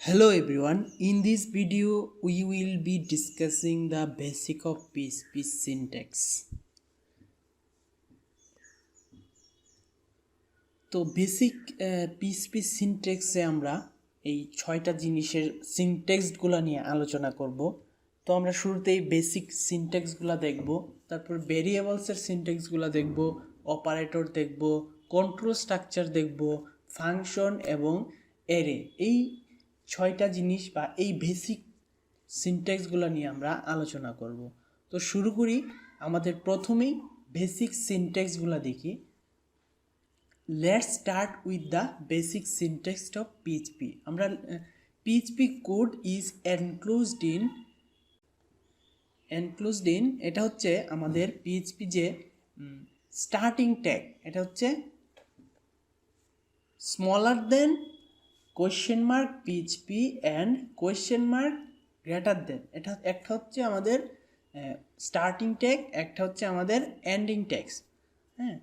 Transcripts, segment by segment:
Hello everyone, in this video we will be discussing the basic of PHP syntax. তো basic PHP সিনট্যাক্সে আমরা এই 6টা জিনিসের সিনট্যাক্সগুলো নিয়ে আলোচনা করব। তো আমরা শুরুতেই বেসিক সিনট্যাক্সগুলো দেখব, তারপর ভেরিয়েবলসের সিনট্যাক্সগুলো দেখব, অপারেটর দেখব, কন্ট্রোল স্ট্রাকচার দেখব, ফাংশন এবং অ্যারে। এই 6টা জিনিস বা এই বেসিক সিনট্যাক্সগুলো নিয়ে আমরা আলোচনা করব। তো শুরু করি, আমাদের প্রথমেই বেসিক সিনট্যাক্সগুলো দেখি। Let's start with the basic syntax of PHP. আমরা PHP code is enclosed in এটা হচ্ছে আমাদের PHP যে স্টার্টিং ট্যাগ, এটা হচ্ছে smaller than question mark PHP and question mark greater than। এটা একটা হচ্ছে আমাদের স্টার্টিং ট্যাগ, একটা হচ্ছে আমাদের এন্ডিং ট্যাগস। হ্যাঁ,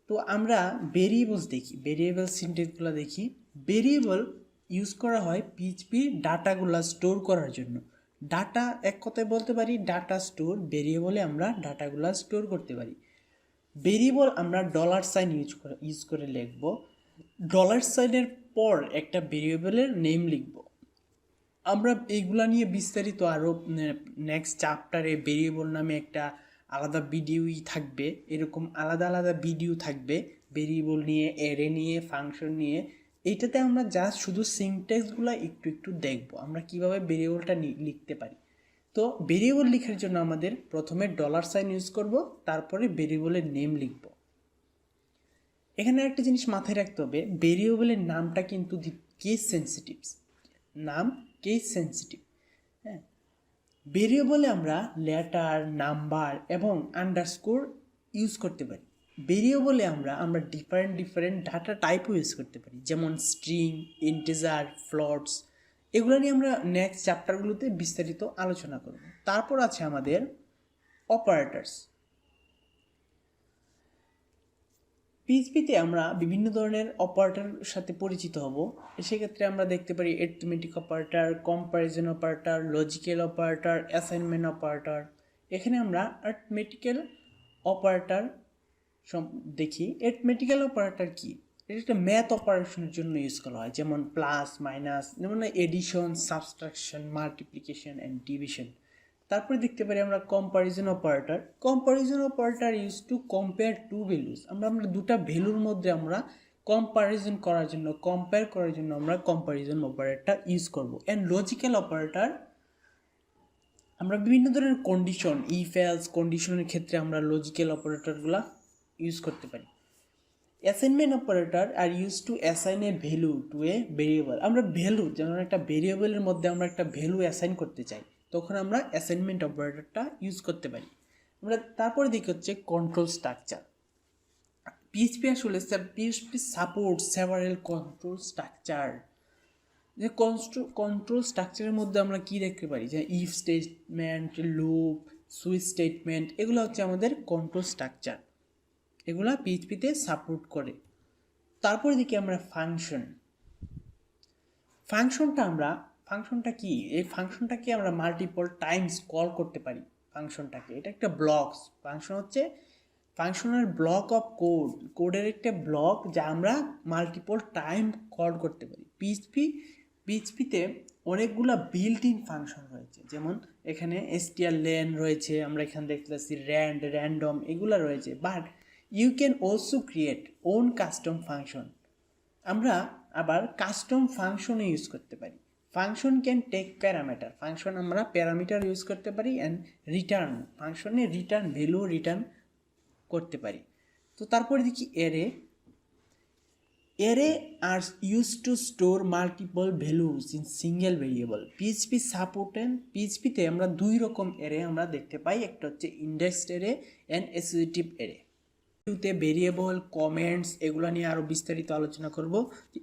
তো আমরা ভেরিয়েবলস দেখি, ভেরিয়েবল সিনট্যাক্সগুলো দেখি। ভেরিয়েবল ইউজ করা হয় পিএইচপি ডাটাগুলো স্টোর করার জন্য। ডাটা এক কথায় বলতে পারি ডাটা স্টোর। ভেরিয়েবলে আমরা ডাটাগুলো স্টোর করতে পারি। ভেরিয়েবল আমরা $সাইন ইউজ করে লিখব। $সাইনের পর একটা ভেরিয়েবলের নেম লিখব। আমরা এইগুলা নিয়ে বিস্তারিত আরও নেক্সট চ্যাপ্টারে ভেরিয়েবল নামে একটা আলাদা ভিডিওই থাকবে, এরকম আলাদা আলাদা ভিডিও থাকবে ভেরিয়েবল নিয়ে, অ্যারে নিয়ে, ফাংশন নিয়ে। এইটাতে আমরা জাস্ট শুধু সিনট্যাক্সগুলো একটু দেখব, আমরা কিভাবে ভেরিয়েবলটা লিখতে পারি। তো ভেরিয়েবল লেখার জন্য আমাদের প্রথমে $সাইন ইউজ করব, তারপরে ভেরিয়েবলের নেম লিখব। এখানে একটা জিনিস মাথায় রাখতে হবে, ভেরিয়েবলের নামটা কিন্তু কেস সেন্সিটিভ, নাম কেস সেন্সিটিভ। হ্যাঁ, ভেরিয়েবলে আমরা লেটার, নাম্বার এবং আন্ডারস্কোর ইউজ করতে পারি। ভেরিয়েবলে আমরা ডিফারেন্ট ডাটা টাইপও ইউজ করতে পারি, যেমন স্ট্রিং, ইন্টিজার, ফ্লোটস। এগুলো নিয়ে আমরা নেক্সট চ্যাপ্টারগুলোতে বিস্তারিত আলোচনা করব। তারপর আছে আমাদের অপারেটরস। পিএইচপিতে আমরা বিভিন্ন ধরনের অপারেটর সাথে পরিচিত হব। সেক্ষেত্রে আমরা দেখতে পারি arithmetic operator, comparison operator, logical operator, assignment operator. এখানে আমরা অ্যারিথমেটিক্যাল অপারেটর দেখি। অ্যারিথমেটিক্যাল অপারেটর কি? এটা একটা ম্যাথ অপারেশনের জন্য ইউজ করা হয়, যেমন প্লাস, মাইনাস, যেমন addition, subtraction, multiplication and division. তারপরে দেখতে পারি আমরা comparison operator. Comparison operator use to compare two values. আমরা দুটা ভ্যালুর মধ্যে আমরা কম্প্যারিজন করার জন্য, কম্পেয়ার করার জন্য আমরা কম্প্যারিজন অপারেটর ইউজ করব। অ্যান্ড লজিক্যাল অপারেটর, আমরা বিভিন্ন ধরনের কন্ডিশন, ইফ এলস কন্ডিশনের ক্ষেত্রে আমরা লজিক্যাল অপারেটরগুলো ইউজ করতে পারি। Assignment operator are use to assign a value to a variable. আমরা ভ্যালু, যেমন একটা ভেরিয়েবলের মধ্যে আমরা একটা ভ্যালু অ্যাসাইন করতে চাই, তখন আমরা অ্যাসাইনমেন্ট অপারেটরটা ইউজ করতে পারি। আমরা তারপরে দেখি হচ্ছে কন্ট্রোল স্ট্রাকচার। পিএইচপি আসলে PHP support several control structure. যে কন্ট্রোল স্ট্রাকচারের মধ্যে আমরা কি দেখতে পারি, যে if statement, loop, switch statement, এগুলো হচ্ছে আমাদের কন্ট্রোল স্ট্রাকচার। এগুলা পিএইচপিতে সাপোর্ট করে। তারপরে দেখি আমরা ফাংশন। ফাংশনটা কি? এই ফাংশনটাকে আমরা মাল্টিপল টাইমস কল করতে পারি। ফাংশনটাকে, এটা একটা ব্লকস। ফাংশন হচ্ছে ফাংশনের ব্লক অফ কোড, কোডের একটা ব্লক যা আমরা মাল্টিপল টাইম কল করতে পারি। পিএইচপিতে অনেকগুলা বিল্ট ইন ফাংশন রয়েছে, যেমন এখানে strlen রয়েছে, আমরা এখানে দেখতে পাচ্ছি র্যান্ডম, এগুলা রয়েছে। But you can also create own custom function. আমরা আবার কাস্টম ফাংশনও ইউজ করতে পারি। Function can take parameter. Function আমরা প্যারামিটার ইউজ করতে পারি অ্যান্ড রিটার্ন, ফাংশনে রিটার্ন ভ্যালু রিটার্ন করতে পারি। তো তারপরে দেখি array. Array are use to store multiple values in single variable. PHP support and পিএইচপিতে আমরা দুই রকম অ্যারে আমরা দেখতে পাই, একটা হচ্ছে indexed array and associative array. ভিডিওতে ভেরিয়েবল, কমেন্টস এগুলো নিয়ে আরও বিস্তারিত আলোচনা করব।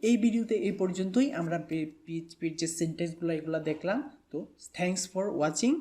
এই ভিডিওতে এই পর্যন্তই। আমরা পিএইচপির যে সিনট্যাক্সগুলো এগুলো দেখলাম। তো থ্যাংকস ফর ওয়াচিং।